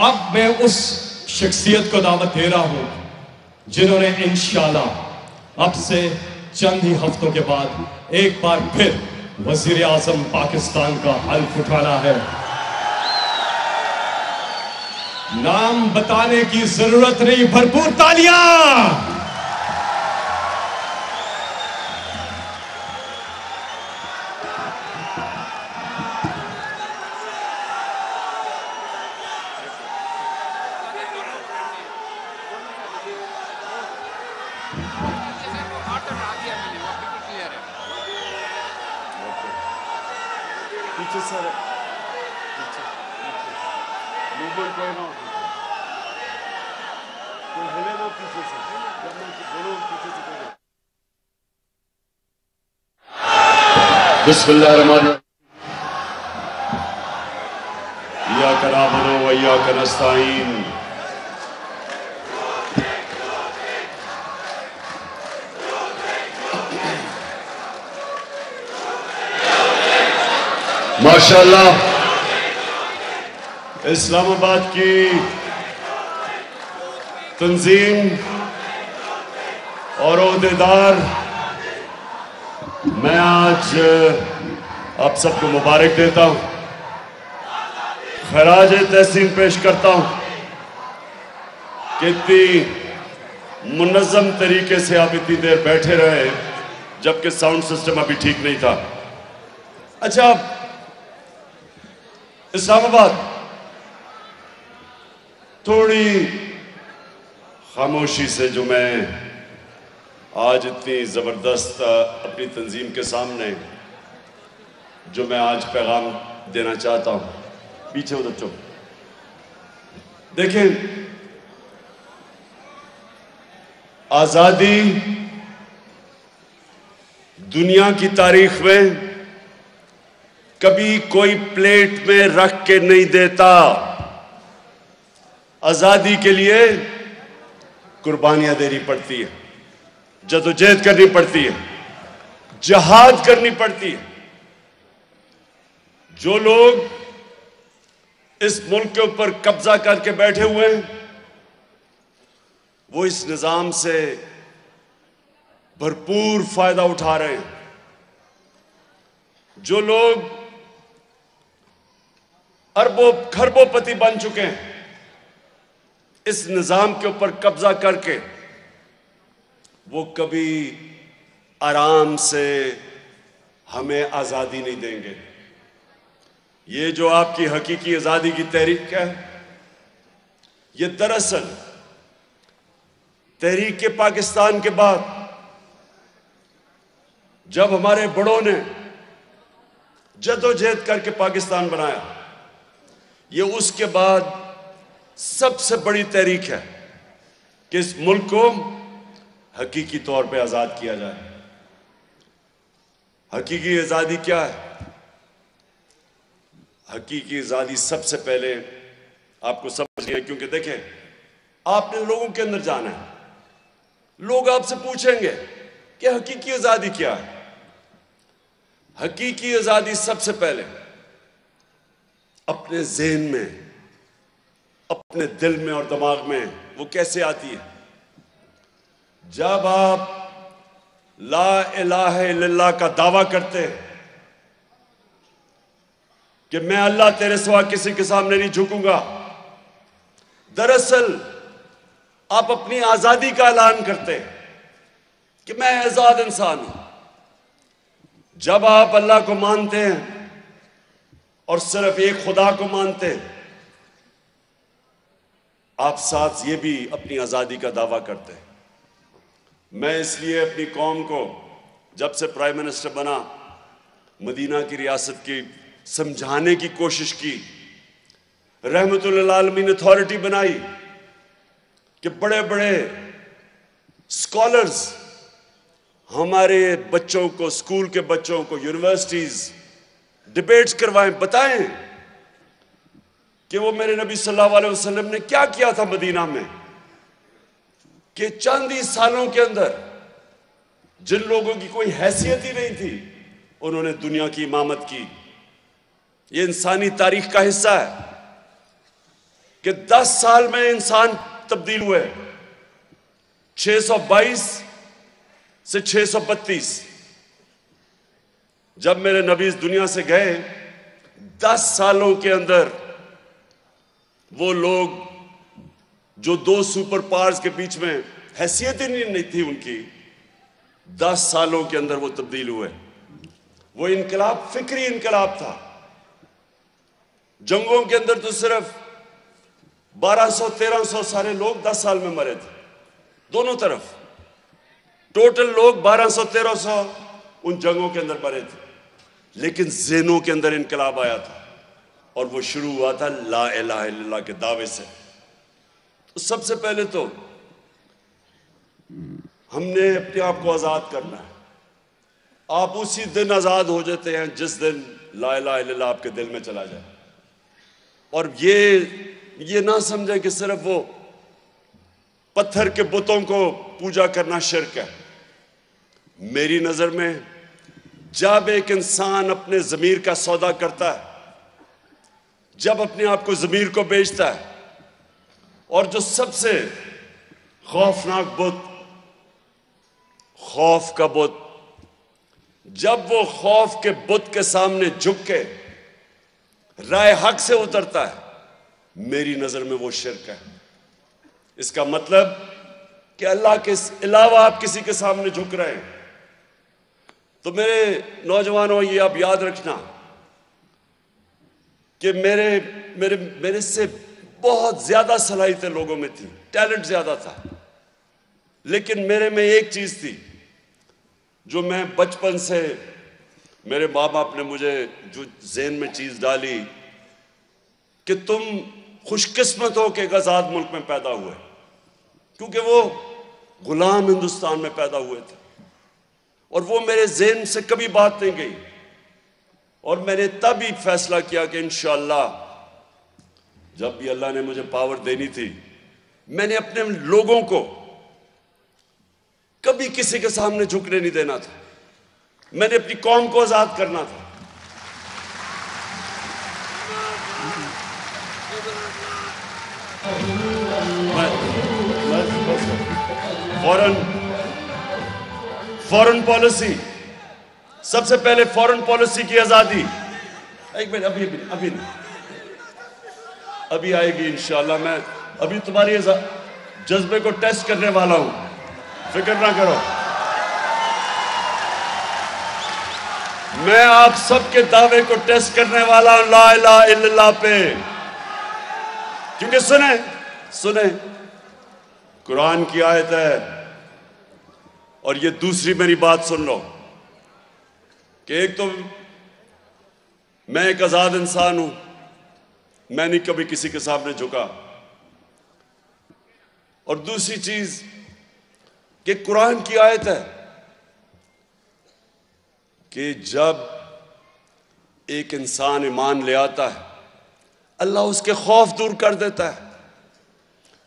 अब मैं उस शख्सियत को दावत दे रहा हूं जिन्होंने इंशाअल्लाह अब से चंद ही हफ्तों के बाद एक बार फिर वजीर आजम पाकिस्तान का हल्फ उठाना है। नाम बताने की जरूरत नहीं, भरपूर तालियां। पीछे सर, मूवमेंट कोई ना, कोई हिले ना पीछे से, जब मैं बोलूं पीछे से कोई। बिस्मिल्लाहिर्रहमानिर्रहीम। इय्याका नअबुदु व इय्याका नस्तईन। माशाअल्लाह, इस्लामाबाद की तंजीम और ओहदेदार, मैं आज आप सबको मुबारक देता हूं, खराज तहसीन पेश करता हूं कि इतनी मुनज़्ज़म तरीके से आप इतनी देर बैठे रहे जबकि साउंड सिस्टम अभी ठीक नहीं था। अच्छा, इस्लामाबाद थोड़ी खामोशी से, जो मैं आज इतनी ज़बरदस्त अपनी तंजीम के सामने जो मैं आज पैगाम देना चाहता हूं, पीछे उधर चुप। देखें, आज़ादी दुनिया की तारीख में कभी कोई प्लेट में रख के नहीं देता। आजादी के लिए कुर्बानियां देनी पड़ती है, जदोजहद करनी पड़ती है, जिहाद करनी पड़ती है। जो लोग इस मुल्क के ऊपर कब्जा करके बैठे हुए हैं, वो इस निजाम से भरपूर फायदा उठा रहे हैं। जो लोग अरबों खरबोपति बन चुके हैं इस निजाम के ऊपर कब्जा करके, वो कभी आराम से हमें आजादी नहीं देंगे। ये जो आपकी हकीकी आजादी की तहरीक है, ये दरअसल तहरीक के पाकिस्तान के बाद जब हमारे बड़ों ने जदोजहद करके पाकिस्तान बनाया, ये उसके बाद सबसे बड़ी तहरीक है कि इस मुल्क को हकीकी तौर पे आजाद किया जाए। हकीकी आजादी क्या है? हकीकी आजादी सबसे पहले आपको समझनी है, क्योंकि देखें, आपने लोगों के अंदर जाना है। लोग आपसे पूछेंगे कि हकीकी आजादी क्या है। हकीकी आजादी सबसे पहले अपने ज़हन में, अपने दिल में और दिमाग में वो कैसे आती है? जब आप ला इलाहा इल्लल्लाह का दावा करते हैं कि मैं अल्लाह तेरे सिवा किसी के सामने नहीं झुकूंगा, दरअसल आप अपनी आजादी का ऐलान करते हैं कि मैं आजाद इंसान हूं। जब आप अल्लाह को मानते हैं और सिर्फ एक खुदा को मानते हैं, आप साथ ये भी अपनी आजादी का दावा करते हैं। मैं इसलिए अपनी कौम को जब से प्राइम मिनिस्टर बना, मदीना की रियासत की समझाने की कोशिश की, रहमतुल लिल आलमीन अथॉरिटी बनाई कि बड़े बड़े स्कॉलर्स हमारे बच्चों को, स्कूल के बच्चों को, यूनिवर्सिटीज डिबेट्स करवाएं, बताएं कि वो मेरे नबी सल्लल्लाहु अलैहि वसल्लम ने क्या किया था मदीना में, कि चंद ही सालों के अंदर जिन लोगों की कोई हैसियत ही नहीं थी, उन्होंने दुनिया की इमामत की। ये इंसानी तारीख का हिस्सा है। कि 10 साल में इंसान तब्दील हुए, 622 से 632। जब मेरे नबी इस दुनिया से गए, 10 सालों के अंदर वो लोग जो 2 सुपर पावर्स के बीच में हैसियत ही नहीं थी उनकी, 10 सालों के अंदर वो तब्दील हुए। वो इनकलाब फिक्री इनकलाब था। जंगों के अंदर तो सिर्फ 1200-1300 सारे लोग 10 साल में मरे थे, दोनों तरफ टोटल लोग 1200-1300 उन जंगों के अंदर मरे थे। लेकिन ज़हनों के अंदर इनकलाब आया था और वो शुरू हुआ था ला इलाहा इल्लल्लाह के दावे से। तो सबसे पहले तो हमने अपने आप को आज़ाद करना है। आप उसी दिन आज़ाद हो जाते हैं जिस दिन ला इलाहा इल्लल्लाह आपके दिल में चला जाए। और ये ना समझें कि सिर्फ वो पत्थर के बुतों को पूजा करना शिर्क है। मेरी नज़र में जब एक इंसान अपने ज़मीर का सौदा करता है, जब अपने आप को ज़मीर को बेचता है, और जो सबसे खौफनाक बुत, खौफ का बुत, जब वो खौफ के बुत के सामने झुक के राय हक से उतरता है, मेरी नज़र में वो शिर्क है। इसका मतलब कि अल्लाह के अलावा आप किसी के सामने झुक रहे हैं। तो मेरे नौजवानों, ये आप याद रखना कि मेरे से बहुत ज्यादा सलाहियतें लोगों में थी, टैलेंट ज्यादा था, लेकिन मेरे में एक चीज थी जो मैं बचपन से, मेरे माँ बाप ने मुझे जो ज़हन में चीज डाली कि तुम खुशकिस्मत हो कि एक आज़ाद मुल्क में पैदा हुए, क्योंकि वो गुलाम हिंदुस्तान में पैदा हुए थे। और वो मेरे ज़हन से कभी बात नहीं गई। और मैंने तब ही फैसला किया कि इंशाअल्लाह जब भी अल्लाह ने मुझे पावर देनी थी, मैंने अपने लोगों को कभी किसी के सामने झुकने नहीं देना था। मैंने अपनी कौम को आज़ाद करना था। फॉरेन पॉलिसी, सबसे पहले फॉरेन पॉलिसी की आजादी। एक मिनट, अभी आएगी इंशाल्लाह। मैं अभी तुम्हारी जज्बे को टेस्ट करने वाला हूं, फिक्र ना करो। मैं आप सबके दावे को टेस्ट करने वाला हूं ला इलाहा इल्लल्लाह पे। क्योंकि सुने कुरान की आयत है। और ये दूसरी मेरी बात सुन लो कि एक तो मैं एक आज़ाद इंसान हूं, मैं नहीं कभी किसी के सामने झुका। और दूसरी चीज कि कुरान की आयत है कि जब एक इंसान ईमान ले आता है, अल्लाह उसके खौफ दूर कर देता है,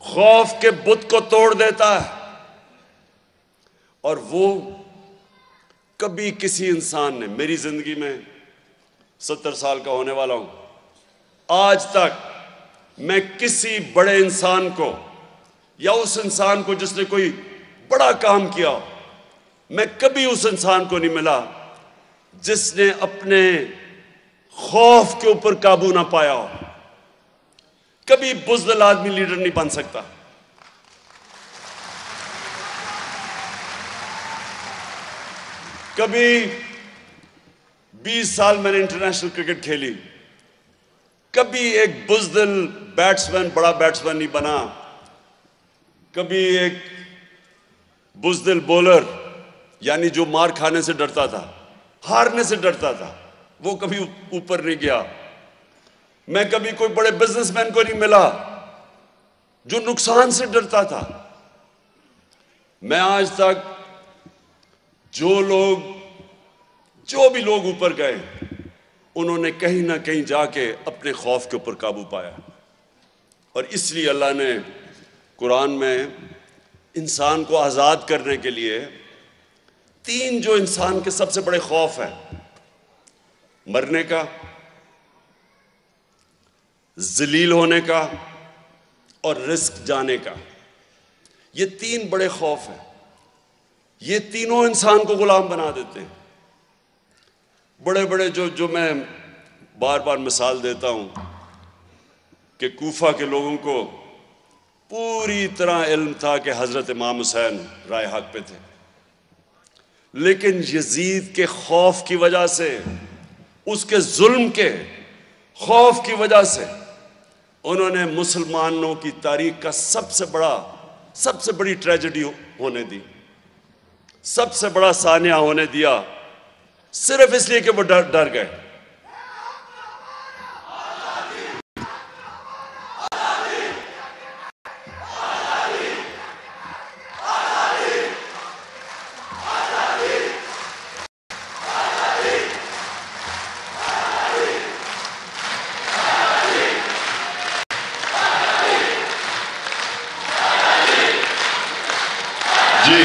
खौफ के बुत को तोड़ देता है। और वो कभी किसी इंसान ने, मेरी जिंदगी में 70 साल का होने वाला हूं, आज तक मैं किसी बड़े इंसान को या उस इंसान को जिसने कोई बड़ा काम किया, मैं कभी उस इंसान को नहीं मिला जिसने अपने खौफ के ऊपर काबू ना पाया हो। कभी बुज़दिल आदमी लीडर नहीं बन सकता। कभी 20 साल मैंने इंटरनेशनल क्रिकेट खेली, कभी एक बुज़दिल बैट्समैन, बड़ा बैट्समैन नहीं बना। कभी एक बुज़दिल बॉलर, यानी जो मार खाने से डरता था, हारने से डरता था, वो कभी ऊपर नहीं गया। मैं कभी कोई बड़े बिजनेसमैन को नहीं मिला जो नुकसान से डरता था। मैं आज तक जो भी लोग ऊपर गए, उन्होंने कहीं ना कहीं जाके अपने खौफ के ऊपर काबू पाया। और इसलिए अल्लाह ने कुरान में इंसान को आज़ाद करने के लिए 3 जो इंसान के सबसे बड़े खौफ है, मरने का, जलील होने का और रिस्क जाने का। ये तीन बड़े खौफ हैं, ये तीनों इंसान को गुलाम बना देते हैं। बड़े बड़े जो मैं बार बार मिसाल देता हूं कि कूफा के लोगों को पूरी तरह इल्म था कि हजरत इमाम हुसैन राय हक पे थे, लेकिन यजीद के खौफ की वजह से, उसके जुल्म के खौफ की वजह से उन्होंने मुसलमानों की तारीख का सबसे बड़ी ट्रेजेडी होने दी, सबसे बड़ा सानिया होने दिया, सिर्फ इसलिए कि वो डर गए। जी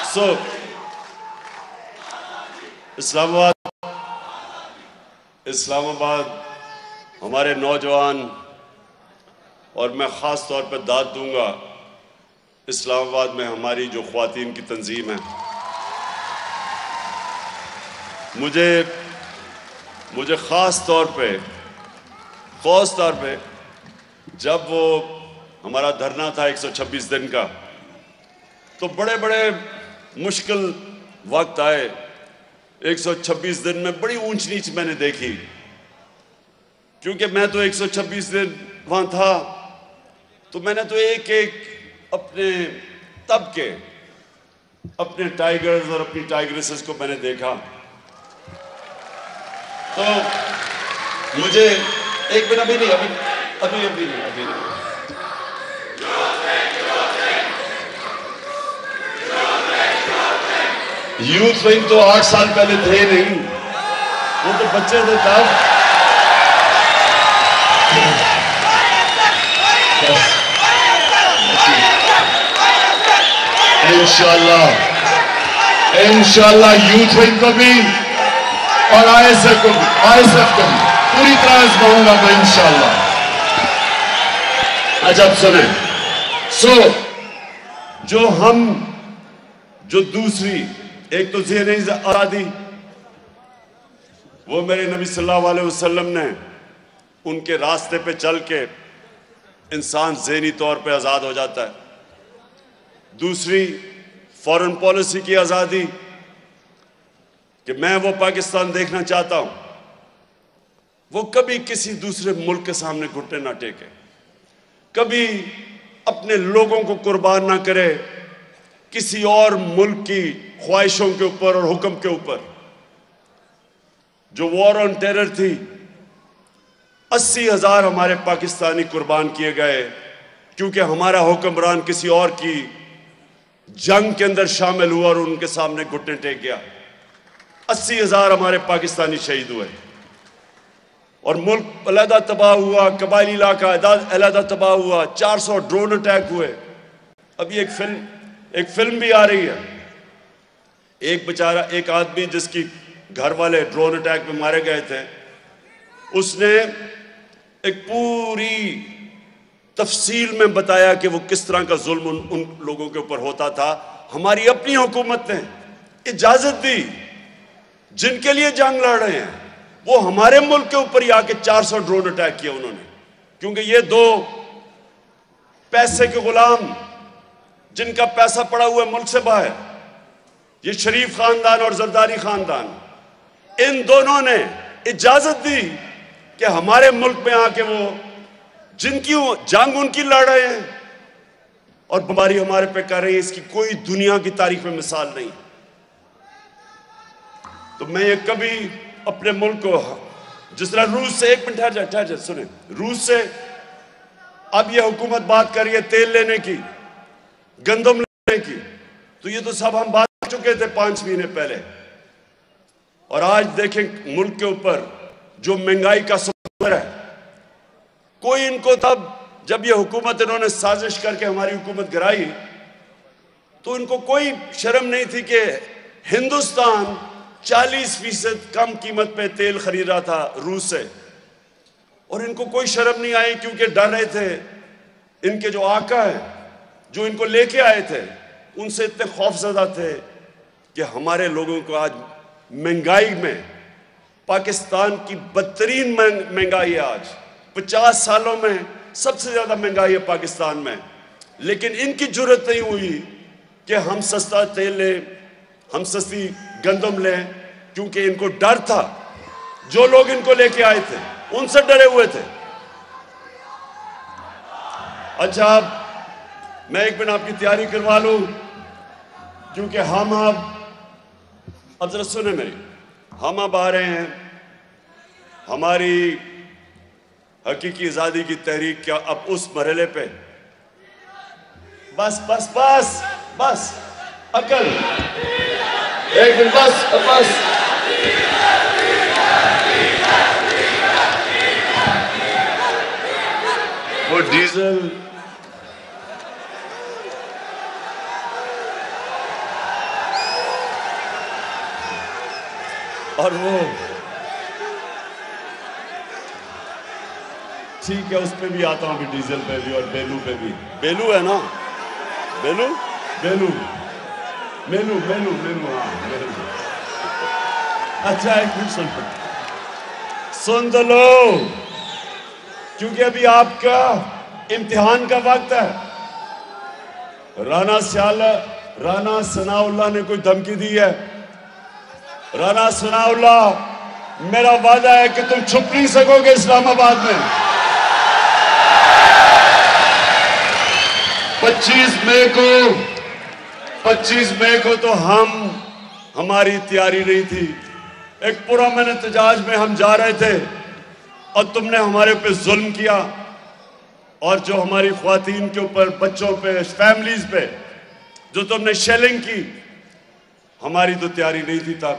सो इस्लामाबाद हमारे नौजवान, और मैं ख़ास तौर पर दाद दूंगा इस्लामाबाद में हमारी जो ख्वातीन की तंजीम है, मुझे ख़ास तौर पे जब वो हमारा धरना था 126 दिन का, तो बड़े बड़े मुश्किल वक्त आए। 126 दिन में बड़ी ऊंच नीच मैंने देखी, क्योंकि मैं तो 126 दिन वहां था, तो मैंने तो एक एक अपने तब के अपने टाइगर्स और अपनी टाइग्रेसेस को मैंने देखा। तो मुझे एक मिनट अभी नहीं यूथ विंग तो 8 साल पहले थे नहीं, वो तो बच्चे थे तब। इंशाल्लाह यूथ विंग को भी और आईएसएफ को भी पूरी तरह आजमाऊंगा मैं इंशाल्लाह। अच्छा सुने, जो दूसरी, एक तो ज़हनी आज़ादी, वो मेरे नबी सल्लल्लाहु अलैहि वसल्लम ने उनके रास्ते पे चल के इंसान ज़हनी तौर पे आज़ाद हो जाता है। दूसरी फॉरेन पॉलिसी की आज़ादी, कि मैं वो पाकिस्तान देखना चाहता हूं, वो कभी किसी दूसरे मुल्क के सामने घुटने ना टेके, कभी अपने लोगों को कुर्बान ना करे किसी और मुल्क की ख्वाहिशों के ऊपर और हुक्म के ऊपर। जो वॉर ऑन टेरर थी, 80,000 हमारे पाकिस्तानी कुर्बान किए गए, क्योंकि हमारा हुक्मरान किसी और की जंग के अंदर शामिल हुआ और उनके सामने घुटने टेक गया। 80,000 हमारे पाकिस्तानी शहीद हुए और मुल्क अलहदा तबाह हुआ, कबायली इलाका अलहदा तबाह हुआ, 400 ड्रोन अटैक हुए। अभी एक फिल्म भी आ रही है, एक आदमी जिसकी घर वाले ड्रोन अटैक में मारे गए थे, उसने एक पूरी तफसील में बताया कि वो किस तरह का जुल्म उन लोगों के ऊपर होता था। हमारी अपनी हुकूमत ने इजाजत दी, जिनके लिए जंग लड़ रहे हैं वो हमारे मुल्क के ऊपर ही आके 400 ड्रोन अटैक किया उन्होंने, क्योंकि ये दो पैसे के गुलाम, जिनका पैसा पड़ा हुआ है मुल्क से बाहर, ये शरीफ खानदान और जरदारी खानदान, इन दोनों ने इजाजत दी कि हमारे मुल्क में आके वो जिनकी जंग उनकी लड़ रहे हैं और बमबारी हमारे पे कर रही है, इसकी कोई दुनिया की तारीख में मिसाल नहीं। तो मैं ये कभी अपने मुल्क को, जिस तरह रूस से, एक मिनट ठहर जाए सुने, रूस से अब ये हुकूमत बात कर रही है तेल लेने की, गंदम लेने की, तो ये तो सब हम बात कर चुके थे 5 महीने पहले। और आज देखें मुल्क के ऊपर जो महंगाई का समुद्र है, कोई इनको तब जब ये हुकूमत इन्होंने साजिश करके हमारी हुकूमत गिराई, तो इनको कोई शर्म नहीं थी कि हिंदुस्तान 40% कम कीमत पे तेल खरीद रहा था रूस से, और इनको कोई शर्म नहीं आई, क्योंकि डर रहे थे इनके जो आका है, जो इनको लेके आए थे, उनसे इतने खौफजदा थे कि हमारे लोगों को आज महंगाई में, पाकिस्तान की बदतरीन महंगाई है आज, 50 सालों में सबसे ज्यादा महंगाई है पाकिस्तान में, लेकिन इनकी जरूरत नहीं हुई कि हम सस्ता तेल लें, हम सस्ती गंदम लें, क्योंकि इनको डर था। जो लोग इनको लेके आए थे उनसे डरे हुए थे। अच्छा, अब मैं एक मिनट आपकी तैयारी करवा लूं, क्योंकि हम अब जरा सुने मेरी, हम अब आ रहे हैं हमारी हकीकी आजादी की तहरीक क्या अब उस मरहले पे। बस बस बस बस अकल, एक मिनट, बस बस। वो डीजल और वो ठीक है, उस पे भी आता हूं, भी डीजल पे भी और बेलू पे भी। बेलू है ना, बेलू बेलू मेनू मेनू मेनू, हाँ मेनू। अच्छा, एक मिनट सुन तो लो, क्योंकि अभी आपका इम्तिहान का वक्त है। राना सनाउल्लाह ने कोई धमकी दी है। राना सनाउल्लाह, मेरा वादा है कि तुम छुप नहीं सकोगे इस्लामाबाद में। 25 मई को तो हमारी तैयारी नहीं थी। एक पूरा मैंने एहतजाज में हम जा रहे थे और तुमने हमारे पे जुल्म किया, और जो हमारी ख्वातीन के ऊपर, बच्चों पे, फैमिलीज पे जो तुमने शेलिंग की, हमारी तो तैयारी नहीं थी तब,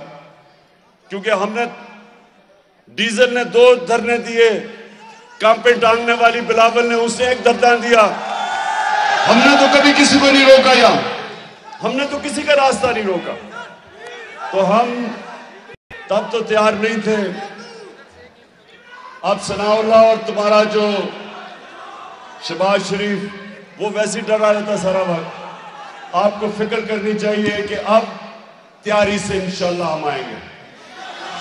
क्योंकि हमने डीजल ने 2 धरने दिए, कांपे टांगने वाली बिलावल ने उसे 1 धरना दिया। हमने तो कभी किसी को नहीं रोका, हमने तो किसी का रास्ता नहीं रोका। तो हम तब तो तैयार नहीं थे। अब सनाउल्लाह और तुम्हारा जो शहबाज शरीफ, वो वैसे ही डरा रहता सारा वक्त। आपको फिक्र करनी चाहिए कि अब तैयारी से इंशाल्लाह हम आएंगे।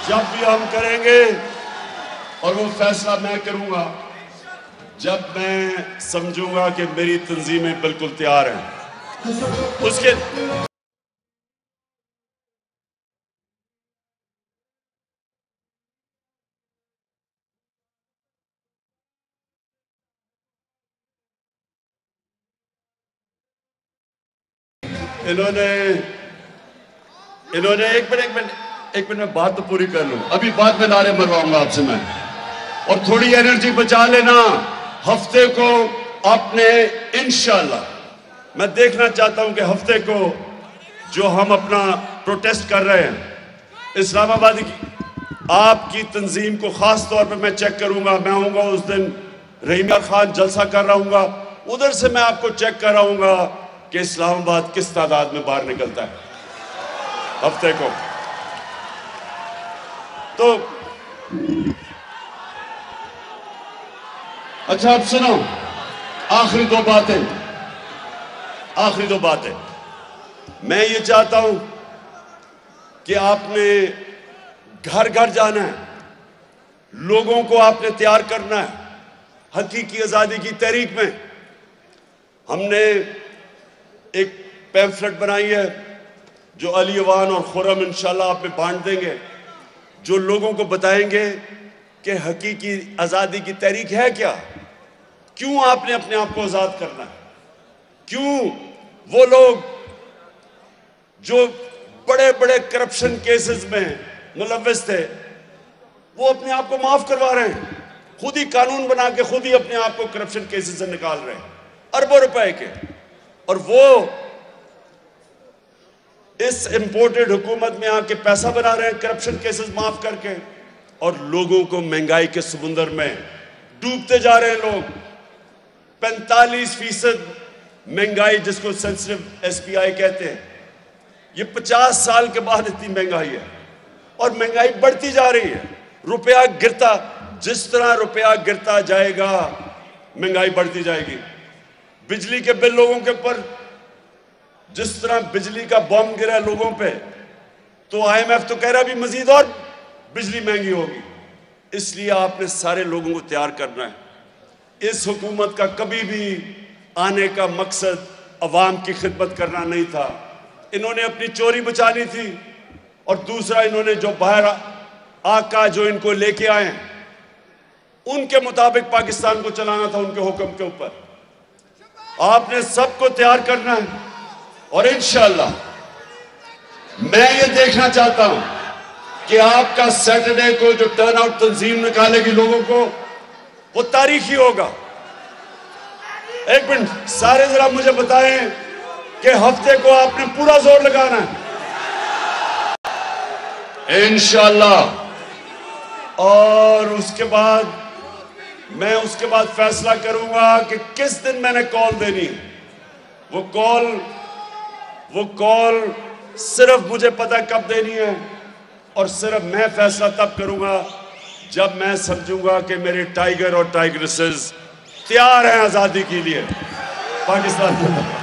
जब भी हम करेंगे, और वो फैसला मैं करूंगा जब मैं समझूंगा कि मेरी तंजीमें बिल्कुल तैयार हैं। उसके इन्होंने एक मिनट में बात तो पूरी कर लूं, अभी बाद में नारे मरवाऊंगा आपसे मैं। और थोड़ी एनर्जी बचा लेना। हफ्ते को आपने इंशाल्लाह, मैं देखना चाहता हूं कि हफ्ते को जो हम अपना प्रोटेस्ट कर रहे हैं इस्लामाबाद की, आपकी तंजीम को खास तौर पे मैं चेक करूंगा। मैं आऊंगा उस दिन, रहीम खान जलसा कर रहा हूंगा, उधर से मैं आपको चेक कर रहा हूंगा कि इस्लामाबाद किस तादाद में बाहर निकलता है हफ्ते को। तो अच्छा, अब सुनो, आखिरी दो बातें। मैं ये चाहता हूं कि आपने घर घर जाना है, लोगों को आपने तैयार करना है हकीकी आजादी की तहरीक में। हमने एक पैम्फलेट बनाई है जो अली अवान और खुरम इंशाल्लाह आप में बांट देंगे, जो लोगों को बताएंगे कि हकीकी आजादी की तहरीक है क्या, क्यों आपने अपने आप को आजाद करना है, क्यों वो लोग जो बड़े बड़े करप्शन केसेस में मुलव्वस थे वो अपने आप को माफ करवा रहे हैं, खुद ही कानून बना के खुद ही अपने आप को करप्शन केसेस से निकाल रहे हैं अरबों रुपए के। और वो इस इंपोर्टेड हुकूमत में आके पैसा बना रहे हैं करप्शन केसेस माफ करके, और लोगों को महंगाई के समुंदर में डूबते जा रहे हैं लोग। 45% महंगाई, जिसको सेंसिटिव SPI कहते हैं, ये 50 साल के बाद इतनी महंगाई है और महंगाई बढ़ती जा रही है। रुपया गिरता, जिस तरह रुपया गिरता जाएगा महंगाई बढ़ती जाएगी। बिजली के बिल लोगों के ऊपर जिस तरह बिजली का बॉम्ब गिरा लोगों पे, तो IMF तो कह रहा है भी मजीद और बिजली महंगी होगी। इसलिए आपने सारे लोगों को तैयार करना है। इस हुकूमत का कभी भी आने का मकसद अवाम की खिदमत करना नहीं था। इन्होंने अपनी चोरी बचानी थी, और दूसरा इन्होंने जो बाहर आका जो इनको लेके आए उनके मुताबिक पाकिस्तान को चलाना था, उनके हुक्म के ऊपर। आपने सबको तैयार करना है, और इंशाअल्लाह मैं ये देखना चाहता हूं कि आपका सैटरडे को जो टर्नआउट तंजीम निकालेगी लोगों को, वो तारीखी होगा। एक मिनट, सारे जरा मुझे बताएं कि हफ्ते को आपने पूरा जोर लगाना है इंशाअल्लाह। और उसके बाद मैं फैसला करूंगा कि किस दिन मैंने कॉल देनी है। वो कॉल सिर्फ मुझे पता कब देनी है, और सिर्फ मैं फैसला तब करूंगा जब मैं समझूंगा कि मेरे टाइगर और टाइगरेसेस तैयार हैं आजादी के लिए पाकिस्तान में।